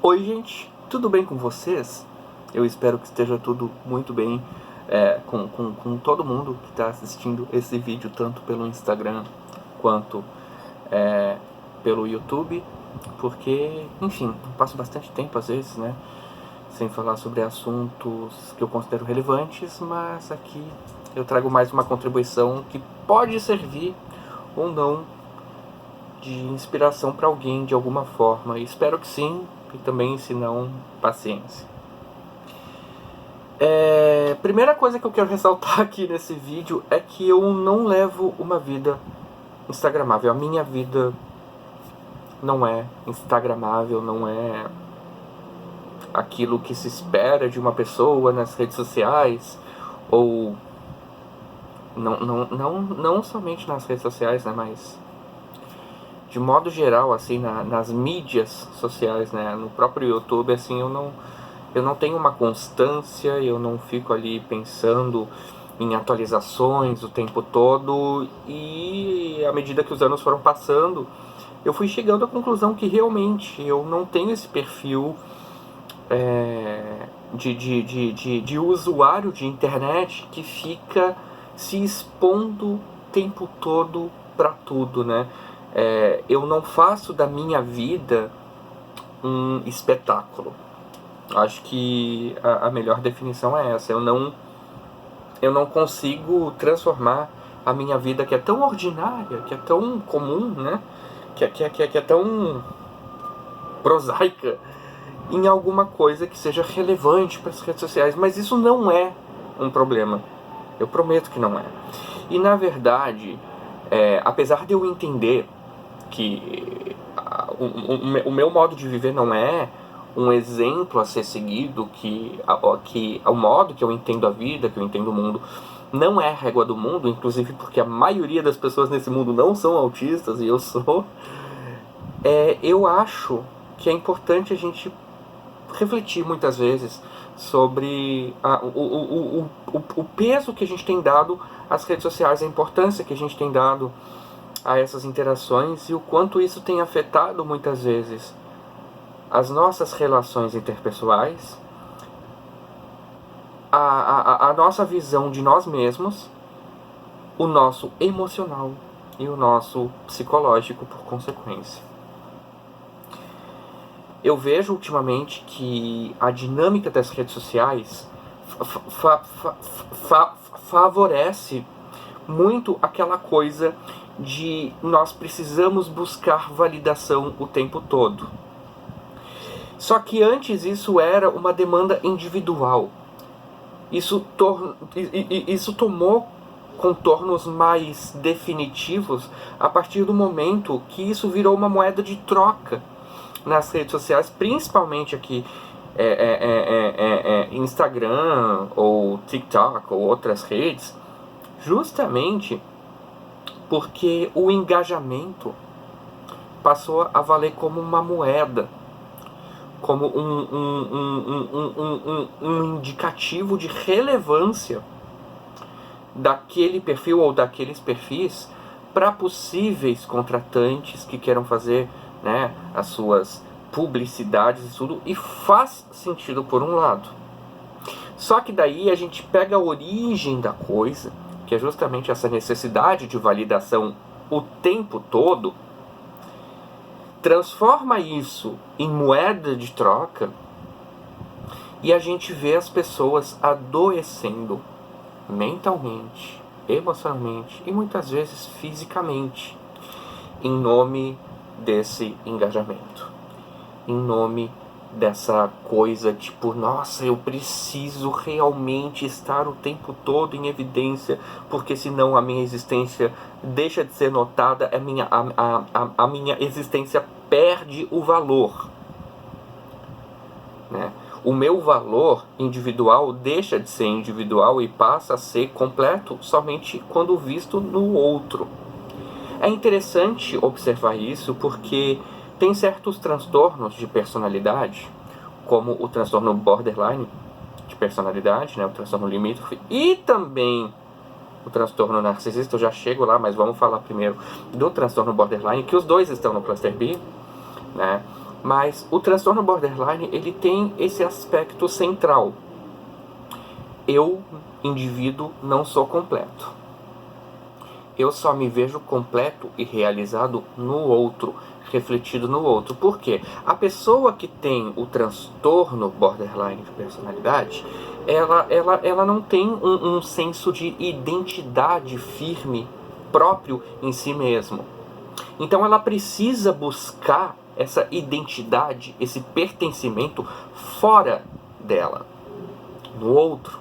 Oi gente, tudo bem com vocês? Eu espero que esteja tudo muito bem com todo mundo que está assistindo esse vídeo, tanto pelo Instagram quanto pelo YouTube, porque, enfim, eu passo bastante tempo às vezes, né, sem falar sobre assuntos que eu considero relevantes, mas aqui eu trago mais uma contribuição que pode servir ou não de inspiração para alguém de alguma forma. E espero que sim, e também, se não, paciência. Primeira coisa que eu quero ressaltar aqui nesse vídeo é que eu não levo uma vida instagramável. A minha vida não é instagramável, não é aquilo que se espera de uma pessoa nas redes sociais, ou não somente nas redes sociais, né, mas de modo geral, assim, nas mídias sociais, né, no próprio YouTube, assim, eu não tenho uma constância, eu não fico ali pensando em atualizações o tempo todo, e à medida que os anos foram passando, eu fui chegando à conclusão que realmente eu não tenho esse perfil de usuário de internet que fica se expondo o tempo todo para tudo, né? Eu não faço da minha vida um espetáculo. Acho que a melhor definição é essa. Eu não consigo transformar a minha vida, que é tão ordinária, que é tão comum, né? Que é tão prosaica, em alguma coisa que seja relevante para as redes sociais. Mas isso não é um problema. Eu prometo que não é. E na verdade, apesar de eu entender que o meu modo de viver não é um exemplo a ser seguido, que o modo que eu entendo a vida, que eu entendo o mundo, não é a régua do mundo, inclusive porque a maioria das pessoas nesse mundo não são autistas, e eu sou. Eu acho que é importante a gente refletir muitas vezes sobre o peso que a gente tem dado às redes sociais, a importância que a gente tem dado a essas interações e o quanto isso tem afetado muitas vezes as nossas relações interpessoais, a nossa visão de nós mesmos, o nosso emocional e o nosso psicológico por consequência. Eu vejo ultimamente que a dinâmica das redes sociais favorece muito aquela coisa de nós precisamos buscar validação o tempo todo. Só que antes isso era uma demanda individual. Isso tomou contornos mais definitivos a partir do momento que isso virou uma moeda de troca nas redes sociais, principalmente aqui Instagram ou TikTok ou outras redes, justamente porque o engajamento passou a valer como uma moeda, como um indicativo de relevância daquele perfil ou daqueles perfis para possíveis contratantes que queiram fazer, né, as suas publicidades e tudo, e faz sentido por um lado. Só que daí a gente pega a origem da coisa, que é justamente essa necessidade de validação o tempo todo, transforma isso em moeda de troca e a gente vê as pessoas adoecendo mentalmente, emocionalmente e muitas vezes fisicamente em nome desse engajamento, em nome dessa coisa tipo, nossa, eu preciso realmente estar o tempo todo em evidência, porque senão a minha existência deixa de ser notada, a minha existência perde o valor, né? O meu valor individual deixa de ser individual e passa a ser completo somente quando visto no outro. É interessante observar isso porque tem certos transtornos de personalidade, como o transtorno borderline de personalidade, né, o transtorno limítrofe, e também o transtorno narcisista. Eu já chego lá, mas vamos falar primeiro do transtorno borderline, que os dois estão no Cluster B, né? Mas o transtorno borderline, ele tem esse aspecto central. Eu, indivíduo, não sou completo. Eu só me vejo completo e realizado no outro, refletido no outro. Por quê? A pessoa que tem o transtorno borderline de personalidade, ela não tem um senso de identidade firme próprio em si mesmo. Então ela precisa buscar essa identidade, esse pertencimento fora dela, no outro.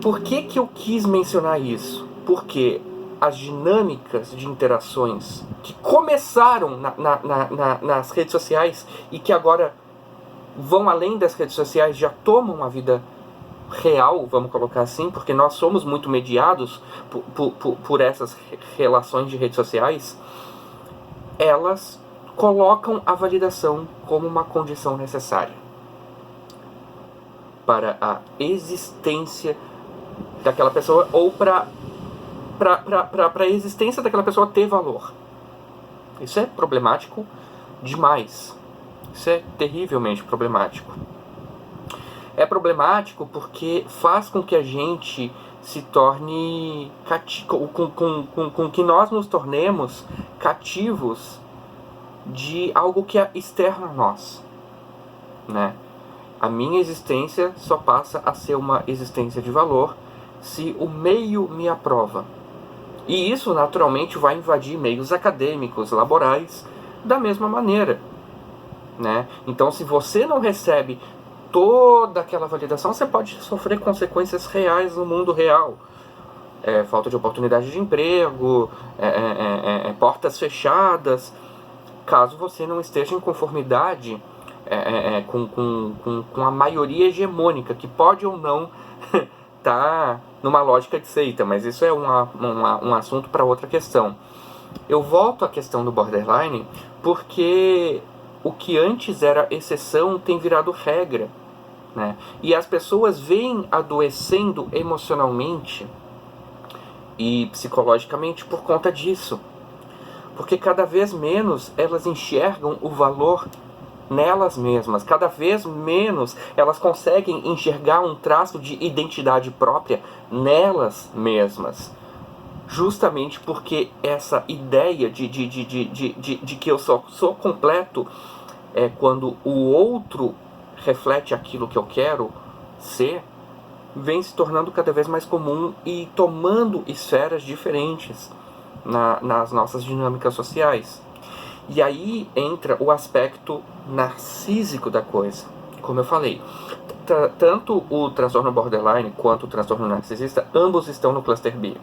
Por que eu quis mencionar isso? Porque as dinâmicas de interações que começaram nas redes sociais e que agora vão além das redes sociais, já tomam a vida real, vamos colocar assim, porque nós somos muito mediados por essas relações de redes sociais, elas colocam a validação como uma condição necessária para a existência daquela pessoa ou para a existência daquela pessoa ter valor. Isso é problemático demais. Isso é terrivelmente problemático. É problemático porque faz com que a gente se torne com que nós nos tornemos cativos de algo que é externo a nós, né? A minha existência só passa a ser uma existência de valor se o meio me aprova. E isso naturalmente vai invadir meios acadêmicos, laborais, da mesma maneira, né? Então, se você não recebe toda aquela validação, você pode sofrer consequências reais no mundo real. Falta de oportunidade de emprego, portas fechadas, caso você não esteja em conformidade com a maioria hegemônica, que pode ou não estar numa lógica de seita, mas isso é um assunto para outra questão. Eu volto à questão do borderline porque o que antes era exceção tem virado regra, né? E as pessoas vêm adoecendo emocionalmente e psicologicamente por conta disso. Porque cada vez menos elas enxergam o valor nelas mesmas. Cada vez menos elas conseguem enxergar um traço de identidade própria nelas mesmas. Justamente porque essa ideia de que eu só sou completo quando o outro reflete aquilo que eu quero ser, vem se tornando cada vez mais comum e tomando esferas diferentes nas nossas dinâmicas sociais. E aí entra o aspecto narcísico da coisa. Como eu falei, tanto o transtorno borderline quanto o transtorno narcisista, ambos estão no cluster B.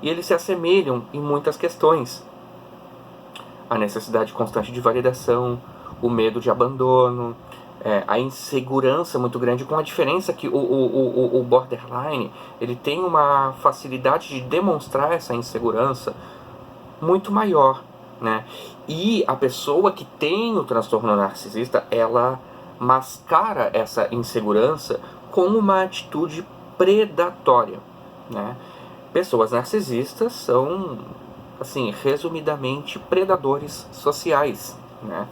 E eles se assemelham em muitas questões. A necessidade constante de validação, o medo de abandono, a insegurança muito grande, com a diferença que o borderline ele tem uma facilidade de demonstrar essa insegurança muito maior, né? E a pessoa que tem o transtorno narcisista, ela mascara essa insegurança como uma atitude predatória, né? Pessoas narcisistas são, assim, resumidamente, predadores sociais, né?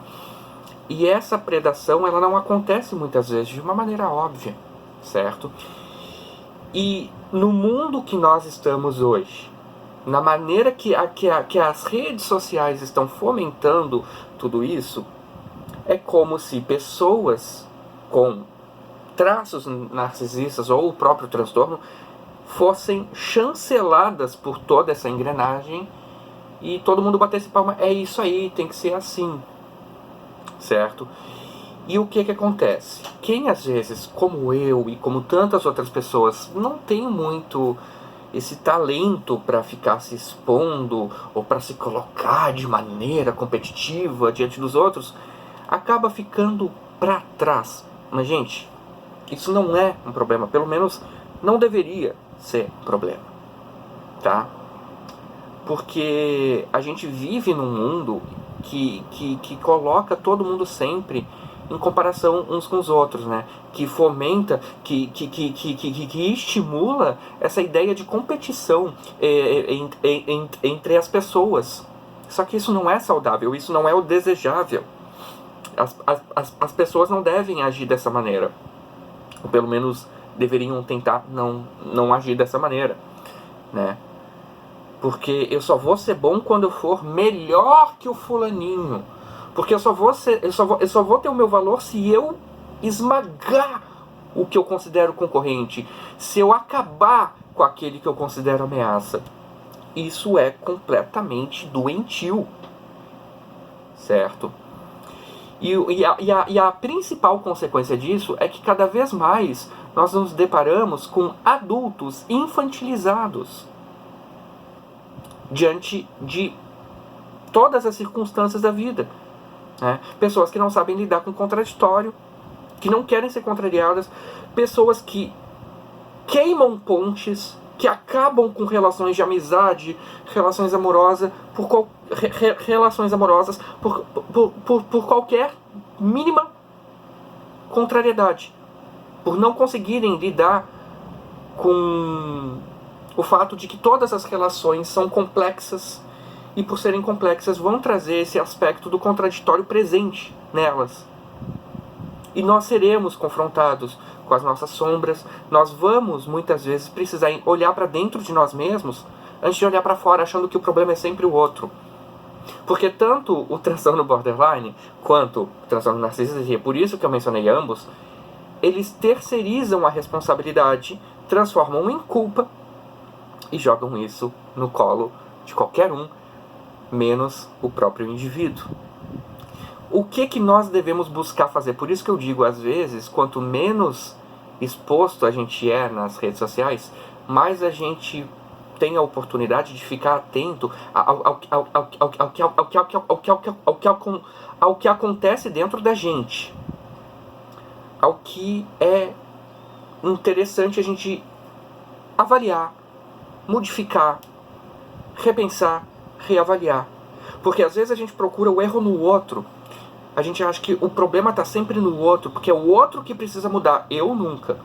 E essa predação, ela não acontece muitas vezes de uma maneira óbvia, certo? E no mundo que nós estamos hoje, na maneira que as redes sociais estão fomentando tudo isso, é como se pessoas com traços narcisistas ou o próprio transtorno fossem chanceladas por toda essa engrenagem e todo mundo batesse palma. É isso aí, tem que ser assim, certo? E o que acontece? Quem às vezes, como eu e como tantas outras pessoas, não tem muito esse talento para ficar se expondo ou para se colocar de maneira competitiva diante dos outros, acaba ficando para trás. Mas, gente, isso não é um problema, pelo menos não deveria ser um problema, tá? Porque a gente vive num mundo que coloca todo mundo sempre em comparação uns com os outros, né? Que fomenta, que estimula essa ideia de competição entre as pessoas, Só que isso não é saudável, isso não é o desejável. As pessoas não devem agir dessa maneira. Ou pelo menos deveriam tentar não agir dessa maneira, né? Porque eu só vou ser bom quando eu for melhor que o fulaninho. Porque eu só vou ter o meu valor se eu esmagar o que eu considero concorrente, se eu acabar com aquele que eu considero ameaça. Isso é completamente doentio, certo? E a principal consequência disso é que cada vez mais nós nos deparamos com adultos infantilizados diante de todas as circunstâncias da vida, né? Pessoas que não sabem lidar com o contraditório, que não querem ser contrariadas, pessoas que queimam pontes, que acabam com relações de amizade, relações amorosas por qualquer mínima contrariedade, por não conseguirem lidar com o fato de que todas as relações são complexas e, por serem complexas, vão trazer esse aspecto do contraditório presente nelas. E nós seremos confrontados com as nossas sombras. Nós vamos, muitas vezes, precisar olhar para dentro de nós mesmos antes de olhar para fora, achando que o problema é sempre o outro. Porque tanto o transtorno borderline quanto o transtorno narcisista, e é por isso que eu mencionei ambos, eles terceirizam a responsabilidade, transformam em culpa e jogam isso no colo de qualquer um, menos o próprio indivíduo. O que nós devemos buscar fazer? Por isso que eu digo, às vezes, quanto menos exposto a gente é nas redes sociais, mais a gente tem a oportunidade de ficar atento ao que acontece dentro da gente, ao que é interessante a gente avaliar, modificar, repensar, reavaliar. Porque às vezes a gente procura o erro no outro. A gente acha que o problema está sempre no outro, porque é o outro que precisa mudar, eu nunca.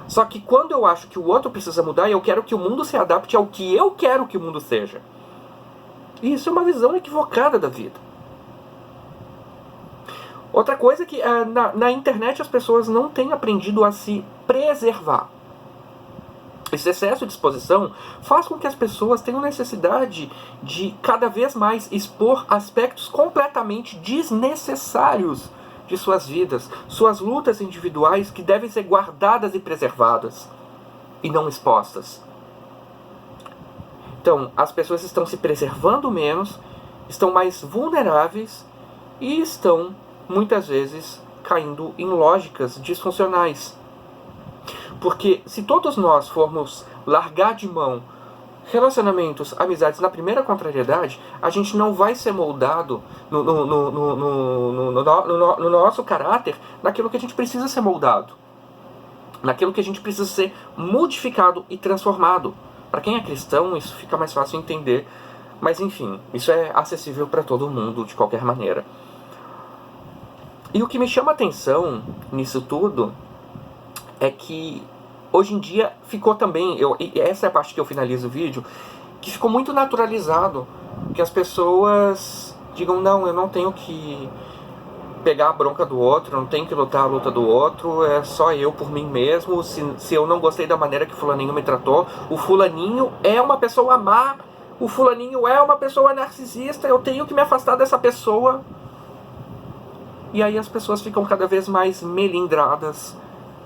Só que quando eu acho que o outro precisa mudar, eu quero que o mundo se adapte ao que eu quero que o mundo seja. E isso é uma visão equivocada da vida. Outra coisa é que na internet as pessoas não têm aprendido a se preservar. Esse excesso de exposição faz com que as pessoas tenham necessidade de cada vez mais expor aspectos completamente desnecessários de suas vidas, suas lutas individuais que devem ser guardadas e preservadas e não expostas. Então, as pessoas estão se preservando menos, estão mais vulneráveis e estão, muitas vezes, caindo em lógicas disfuncionais. Porque se todos nós formos largar de mão relacionamentos, amizades na primeira contrariedade, a gente não vai ser moldado no nosso caráter naquilo que a gente precisa ser moldado, naquilo que a gente precisa ser modificado e transformado. Para quem é cristão, isso fica mais fácil entender, mas enfim, isso é acessível para todo mundo de qualquer maneira. E o que me chama a atenção nisso tudo é que hoje em dia ficou também, e essa é a parte que eu finalizo o vídeo, que ficou muito naturalizado que as pessoas digam, não, eu não tenho que pegar a bronca do outro, eu não tenho que lutar a luta do outro, é só eu por mim mesmo, se eu não gostei da maneira que o fulaninho me tratou, o fulaninho é uma pessoa má, o fulaninho é uma pessoa narcisista, eu tenho que me afastar dessa pessoa. E aí as pessoas ficam cada vez mais melindradas,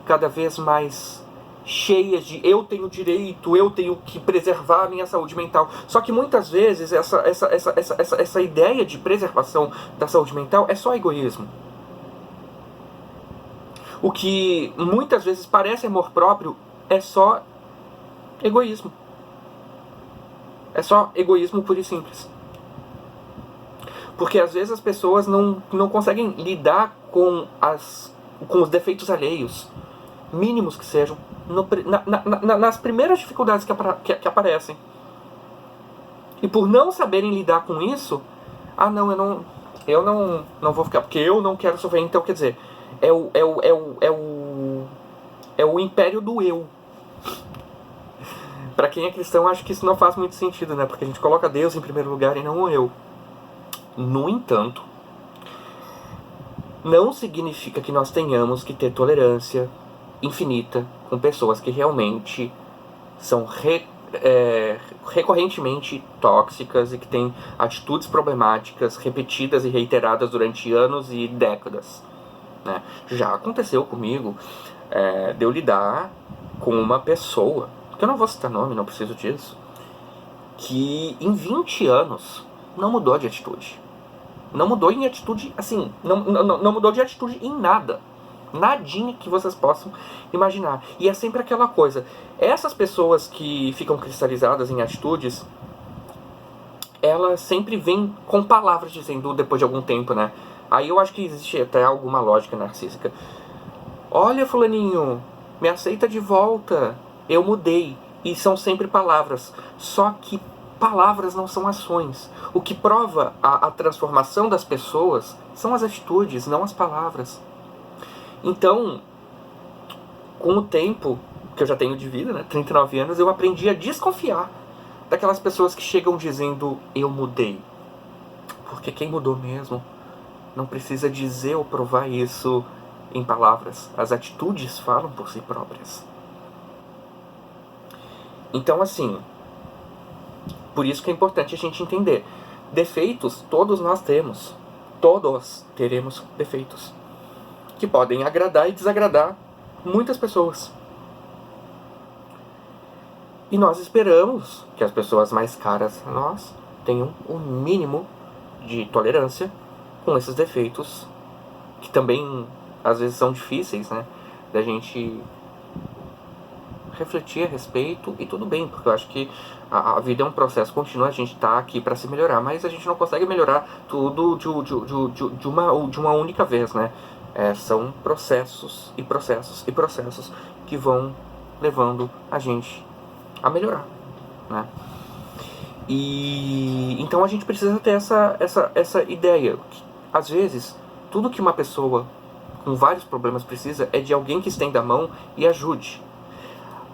cada vez mais cheias de eu tenho direito, eu tenho que preservar a minha saúde mental. Só que muitas vezes essa ideia de preservação da saúde mental é só egoísmo. O que muitas vezes parece amor próprio é só egoísmo. É só egoísmo puro e simples. Porque às vezes as pessoas não conseguem lidar com os defeitos alheios, mínimos que sejam, nas primeiras dificuldades que aparecem. E por não saberem lidar com isso, eu não vou ficar, porque eu não quero sofrer. Então, quer dizer, é o império do eu. Para quem é cristão, acho que isso não faz muito sentido, né? Porque a gente coloca Deus em primeiro lugar e não o eu. No entanto, não significa que nós tenhamos que ter tolerância infinita com pessoas que realmente são recorrentemente tóxicas e que têm atitudes problemáticas repetidas e reiteradas durante anos e décadas, né? Já aconteceu comigo de eu lidar com uma pessoa, que eu não vou citar nome, não preciso disso, que em 20 anos não mudou de atitude. Não mudou em atitude, assim, não mudou de atitude em nada. Nadinha que vocês possam imaginar. E é sempre aquela coisa. Essas pessoas que ficam cristalizadas em atitudes, elas sempre vêm com palavras dizendo depois de algum tempo, né? Aí eu acho que existe até alguma lógica narcísica. Olha, fulaninho, me aceita de volta. Eu mudei. E são sempre palavras. Só que palavras não são ações. O que prova a transformação das pessoas são as atitudes, não as palavras. Então, com o tempo que eu já tenho de vida, né, 39 anos, eu aprendi a desconfiar daquelas pessoas que chegam dizendo eu mudei. Porque quem mudou mesmo não precisa dizer ou provar isso em palavras. As atitudes falam por si próprias. Então, assim, por isso que é importante a gente entender. Defeitos todos nós temos. Todos teremos defeitos que podem agradar e desagradar muitas pessoas. E nós esperamos que as pessoas mais caras a nós tenham o mínimo de tolerância com esses defeitos, que também às vezes são difíceis, né, da gente refletir a respeito, e tudo bem, porque eu acho que a vida é um processo contínuo, a gente está aqui para se melhorar, mas a gente não consegue melhorar tudo de uma única vez, né? São processos e processos e processos que vão levando a gente a melhorar, né? E então a gente precisa ter essa ideia que, às vezes, tudo que uma pessoa com vários problemas precisa é de alguém que estenda a mão e ajude.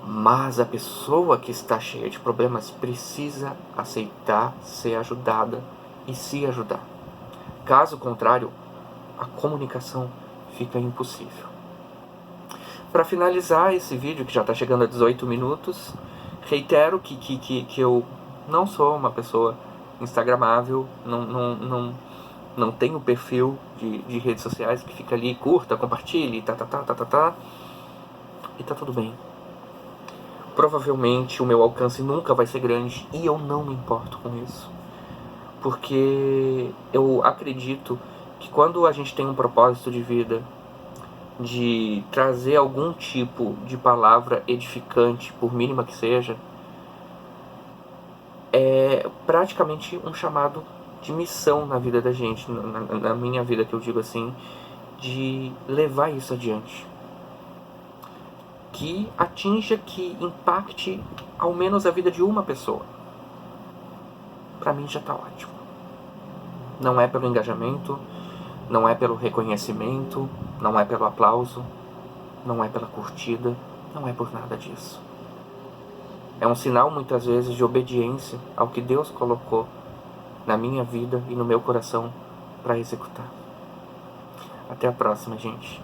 Mas a pessoa que está cheia de problemas precisa aceitar ser ajudada e se ajudar. Caso contrário, a comunicação fica impossível. Para finalizar esse vídeo, que já está chegando a 18 minutos, reitero que eu não sou uma pessoa instagramável, não tenho perfil de redes sociais que fica ali, curta, compartilhe, e tá tudo bem. Provavelmente o meu alcance nunca vai ser grande e eu não me importo com isso. Porque eu acredito que quando a gente tem um propósito de vida, de trazer algum tipo de palavra edificante, por mínima que seja, é praticamente um chamado de missão na vida da gente, na minha vida, que eu digo assim, de levar isso adiante. Que atinja, que impacte ao menos a vida de uma pessoa. Pra mim já tá ótimo. Não é pelo engajamento, não é pelo reconhecimento, não é pelo aplauso, não é pela curtida, não é por nada disso. É um sinal muitas vezes de obediência ao que Deus colocou na minha vida e no meu coração para executar. Até a próxima, gente.